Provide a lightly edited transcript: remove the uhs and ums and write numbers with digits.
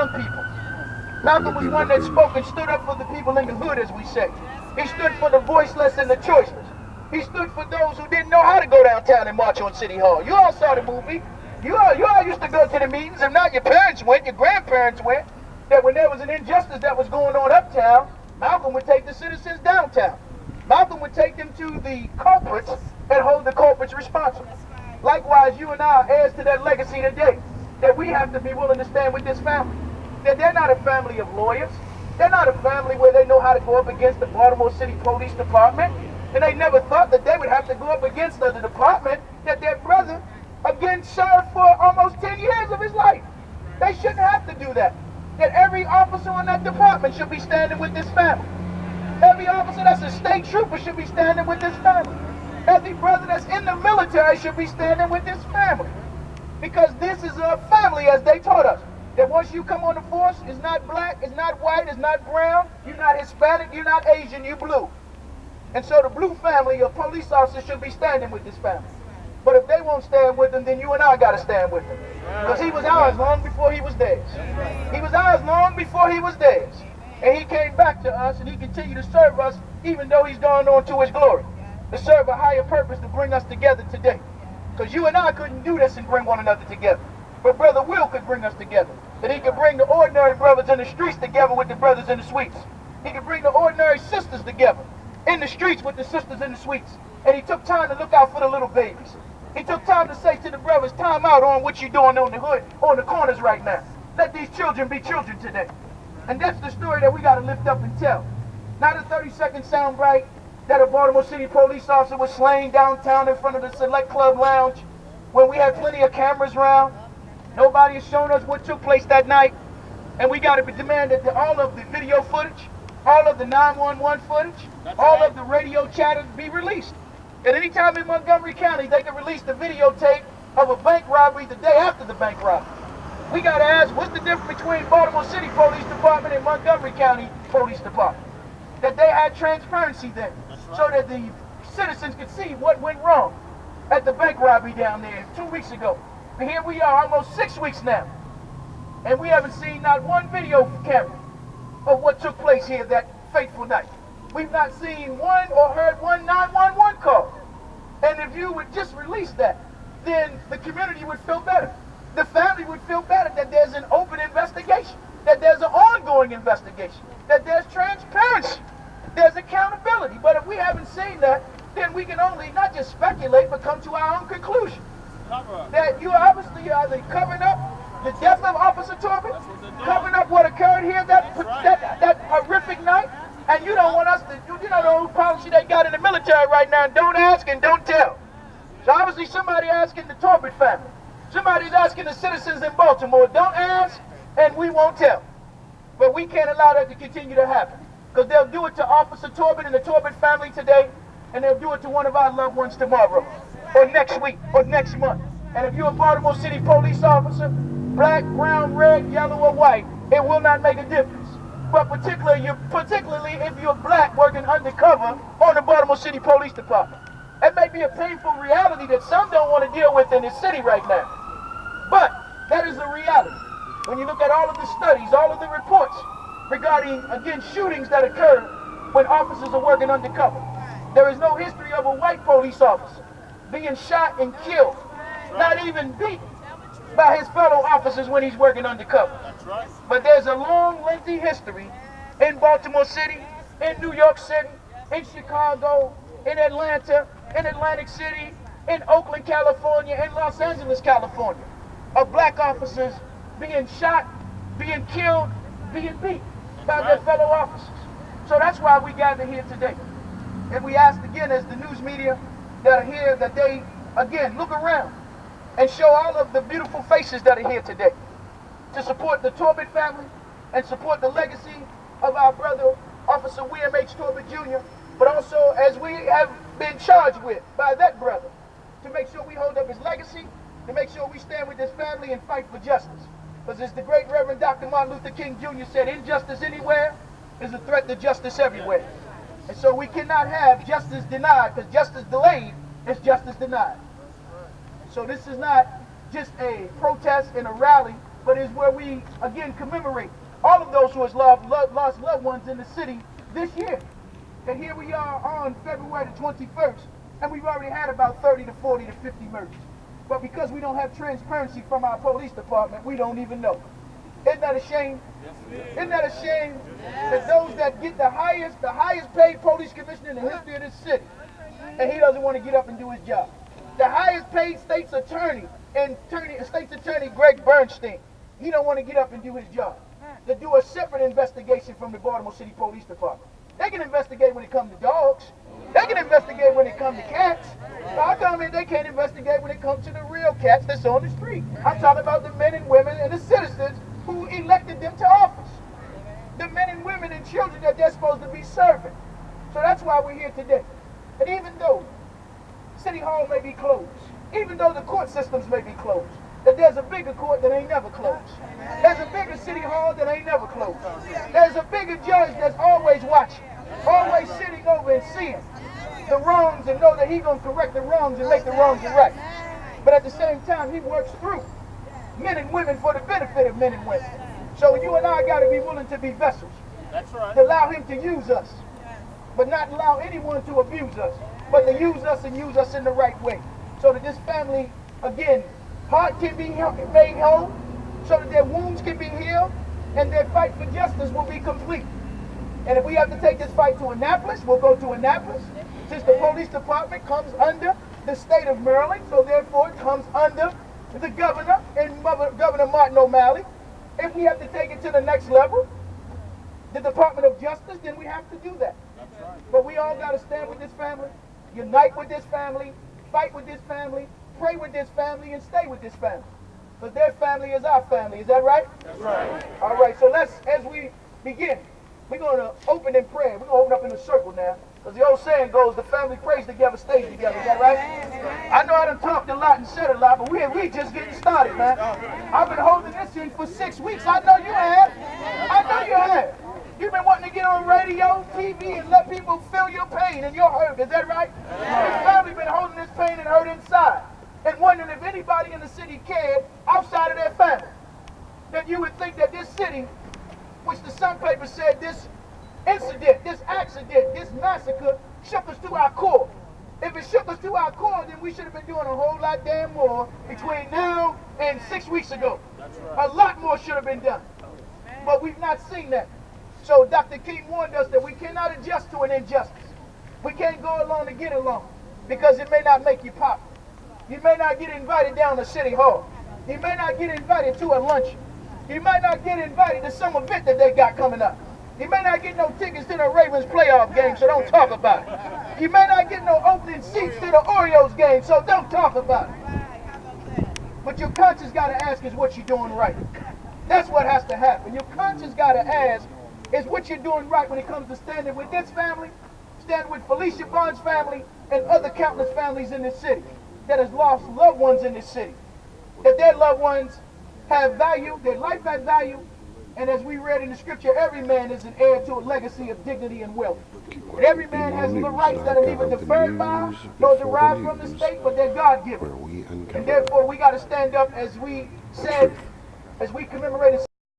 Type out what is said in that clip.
young people. Malcolm was one that spoke and stood up for the people in the hood, as we say. He stood for the voiceless and the choiceless. He stood for those who didn't know how to go downtown and march on City Hall. You all saw the movie. You all used to go to the meetings. If not, your parents went, your grandparents went. That when there was an injustice that was going on uptown, Malcolm would take the citizens downtown. Malcolm would take them to the culprits and hold the culprits responsible. Likewise, you and I are heirs to that legacy today, that we have to be willing to stand with this family. That they're not a family of lawyers. They're not a family where they know how to go up against the Baltimore City Police Department. And they never thought that they would have to go up against the department that their brother, again, served for almost 10 years of his life. They shouldn't have to do that. That every officer in that department should be standing with this family. Every officer that's a state trooper should be standing with this family. Every brother that's in the military should be standing with this family. Because this is a family, as they taught us. That once you come on the force, it's not black, it's not white, it's not brown, you're not Hispanic, you're not Asian, you're blue. And so the blue family of police officers should be standing with this family. But if they won't stand with them, then you and I got to stand with them. Because he was ours long before he was theirs. He was ours long before he was theirs. And he came back to us, and he continued to serve us, even though he's gone on to his glory. To serve a higher purpose to bring us together today. Because you and I couldn't do this and bring one another together. But Brother Will could bring us together. That he could bring the ordinary brothers in the streets together with the brothers in the suites. He could bring the ordinary sisters together in the streets with the sisters in the suites. And he took time to look out for the little babies. He took time to say to the brothers, time out on what you're doing on the hood, on the corners right now. Let these children be children today. And that's the story that we got to lift up and tell. Not a 30-second soundbite that a Baltimore City police officer was slain downtown in front of the Select Club Lounge when we had plenty of cameras around. Nobody has shown us what took place that night. And we got to demand that all of the video footage, all of the 911 footage, all of the radio chatter be released. At any time in Montgomery County, they can release the videotape of a bank robbery the day after the bank robbery. We got to ask, what's the difference between Baltimore City Police Department and Montgomery County Police Department? That they had transparency then, so that the citizens could see what went wrong at the bank robbery down there 2 weeks ago. And here we are, almost 6 weeks now, and we haven't seen not one video camera of what took place here that fateful night. We've not seen one or heard one 911 call. And if you would just release that, then the community would feel better. The family would feel better that there's an open investigation, that there's an ongoing investigation, that there's transparency, there's accountability. But if we haven't seen that, then we can only not just speculate, but come to our own conclusion. That you obviously are either covering up the death of Officer Torbit, covering up what occurred here that horrific night, and you don't want us to, you know the old policy they got in the military right now, don't ask and don't tell. So obviously somebody asking the Torbit family, somebody's asking the citizens in Baltimore, don't ask and we won't tell. But we can't allow that to continue to happen. Because they'll do it to Officer Torbit and the Torbit family today, and they'll do it to one of our loved ones tomorrow, or next week, or next month. And if you're a Baltimore City police officer, black, brown, red, yellow, or white, it will not make a difference. But particularly if you're black working undercover on the Baltimore City Police Department. That may be a painful reality that some don't want to deal with in this city right now. But that is the reality. When you look at all of the studies, all of the reports regarding, again, shootings that occur when officers are working undercover. There is no history of a white police officer being shot and killed, not even beaten by his fellow officers when he's working undercover. But there's a long, lengthy history in Baltimore City, in New York City, in Chicago, in Atlanta, in Atlantic City, in Oakland, California, in Los Angeles, California, of black officers being shot, being killed, being beat by their fellow officers. So that's why we gather here today. And we ask again, as the news media that are here, that they, again, look around and show all of the beautiful faces that are here today to support the Torbit family and support the legacy of our brother, Officer William H. Torbit Jr., but also, as we have been charged with by that brother, to make sure we hold up his legacy, to make sure we stand with his family and fight for justice. Because as the great Reverend Dr. Martin Luther King Jr. said, injustice anywhere is a threat to justice everywhere. And so we cannot have justice denied, because justice delayed is justice denied. So this is not just a protest and a rally but is where we, again, commemorate all of those who has lost loved ones in the city this year. And here we are on February the 21st, and we've already had about 30 to 40 to 50 murders. But because we don't have transparency from our police department, we don't even know. Isn't that a shame? Isn't that a shame that those that get the highest paid police commissioner in the history of this city, and he doesn't want to get up and do his job. The highest paid state's attorney, State's Attorney Greg Bernstein, he don't want to get up and do his job. To do a separate investigation from the Baltimore City Police Department. They can investigate when it comes to dogs. They can investigate when it comes to cats. How come they can't investigate when it comes to the real cats that's on the street? I'm talking about the men and women and the citizens who elected them to office. The men and women and children that they're supposed to be serving. So that's why we're here today. And even though City Hall may be closed, even though the court systems may be closed, that there's a bigger court that ain't never closed. There's a bigger City Hall that ain't never closed. There's a bigger judge that's always watching, always sitting over and seeing the wrongs and know that he's going to correct the wrongs and make the wrongs right. But at the same time, he works through men and women for the benefit of men and women. So you and I got to be willing to be vessels. That's right. To allow him to use us, but not allow anyone to abuse us, but to use us and use us in the right way. So that this family, again, heart can be made whole, so that their wounds can be healed, and their fight for justice will be complete. And if we have to take this fight to Annapolis, we'll go to Annapolis. Since the police department comes under the state of Maryland, so therefore it comes under the governor and Governor Martin O'Malley. If we have to take it to the next level, the Department of Justice, then we have to do that. That's right. But we all got to stand with this family, unite with this family, fight with this family, pray with this family, and stay with this family. Because their family is our family. Is that right? That's right. All right, so let's, as we begin, we're going to open in prayer. We're going to open up in a circle now. Because the old saying goes, the family prays together, stays together. Is that right? I know I done talked a lot and said a lot, but we just getting started, man. I've been holding this in for 6 weeks. I know you have. I know you have. You've been wanting to get on radio, TV, and let people feel your pain and your hurt. Is that right? This family been holding this pain and hurt inside, and wondering if anybody in the city cared outside of their family. That you would think that this city, which the Sun paper said this incident, this accident, this massacre shook us to our core. If it shook us to our core, then we should have been doing a whole lot damn more between now and 6 weeks ago. That's right. A lot more should have been done. But we've not seen that. So Dr. King warned us that we cannot adjust to an injustice. We can't go along to get along, because it may not make you popular. You may not get invited down to City Hall. You may not get invited to a luncheon. You might not get invited to some event that they got coming up. You may not get no tickets to the Ravens playoff game, so don't talk about it. You may not get no opening seats to the Orioles game, so don't talk about it. But your conscience got to ask is what you're doing right. That's what has to happen. Your conscience got to ask is what you're doing right when it comes to standing with this family, standing with Felicia Bond's family, and other countless families in this city that has lost loved ones in this city. That their loved ones have value, their life has value, and as we read in the scripture, every man is an heir to a legacy of dignity and wealth. And every man has the rights that are neither deferred by nor derived from the state, but they're God-given. And therefore, we got to stand up, as we said, as we commemorated